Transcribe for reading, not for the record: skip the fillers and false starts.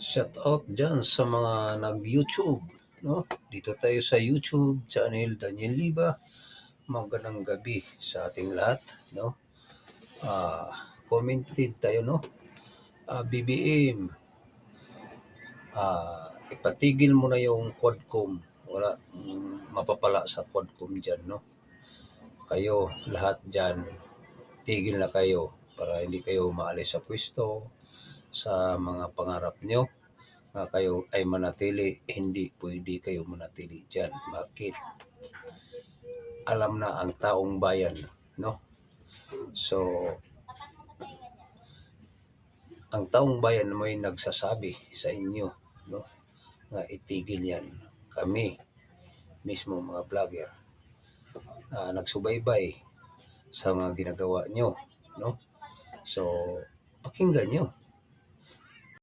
Shout out dyan sa mga nag-YouTube, no? Dito tayo sa YouTube channel Daniel Liba. Magandang gabi sa ating lahat, no? Commented tayo, no? BBM, ipatigil mo na yung Quadcom. Wala mapapala sa Quadcom dyan, no? Kayo, lahat dyan, tigil na kayo para hindi kayo maalis sa pwesto, sa mga pangarap nyo na kayo ay manatili, hindi pwede kayo manatili dyan. Bakit? Alam na ang taong bayan, no? So, ang taong bayan mo'y nagsasabi sa inyo, no? Na itigil yan. Kami, mismo mga vlogger, nagsubaybay sa mga ginagawa nyo, no? So, pakinggan nyo